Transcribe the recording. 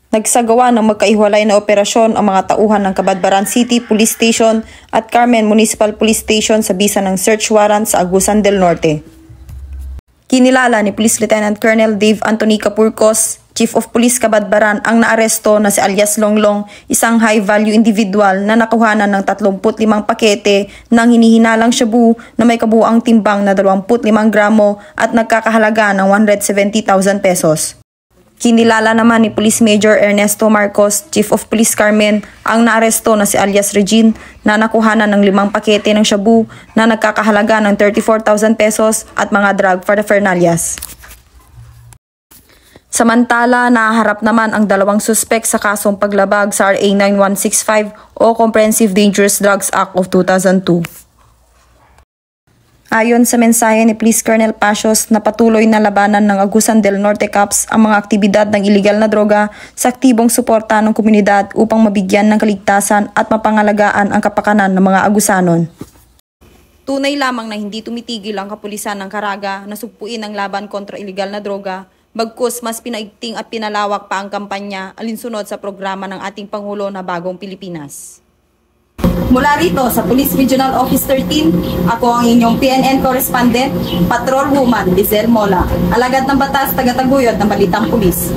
Nagsagawa ng magkaiwalay na operasyon ang mga tauhan ng Cabadbaran City Police Station at Carmen Municipal Police Station sa bisa ng search warrant sa Agusan del Norte. Kinilala ni Police Lieutenant Colonel Dave Anthony Capurcos, Chief of Police Cabadbaran, ang naaresto na si alias Longlong, isang high-value individual na nakuhanan ng 35 pakete ng hinihinalang shabu na may kabuuang timbang na 25 gramo at nagkakahalaga ng 170,000 pesos. Kinilala naman ni Police Major Ernesto Marcos, Chief of Police Carmen, ang naaresto na si alias Regine na nakuhanan ng 5 pakete ng shabu na nagkakahalaga ng 34,000 pesos at mga drug paraphernalias. Samantala, nahaharap naman ang 2 suspek sa kasong paglabag sa RA 9165 o Comprehensive Dangerous Drugs Act of 2002. Ayon sa mensahe ni Police Colonel Pasios na patuloy na labanan ng Agusan del Norte Cops ang mga aktibidad ng ilegal na droga sa aktibong suporta ng komunidad upang mabigyan ng kaligtasan at mapangalagaan ang kapakanan ng mga Agusanon. Tunay lamang na hindi tumitigil ang kapulisan ng Caraga na sugpuin ang laban kontra ilegal na droga, bagkus mas pinaigting at pinalawak pa ang kampanya alinsunod sa programa ng ating Pangulo na Bagong Pilipinas. Mula rito sa Police Regional Office 13, ako ang inyong PNN correspondent, Patrol Woman Lizelle Mola, alagad ng batas, taga-taguyod ng Balitang Pulis.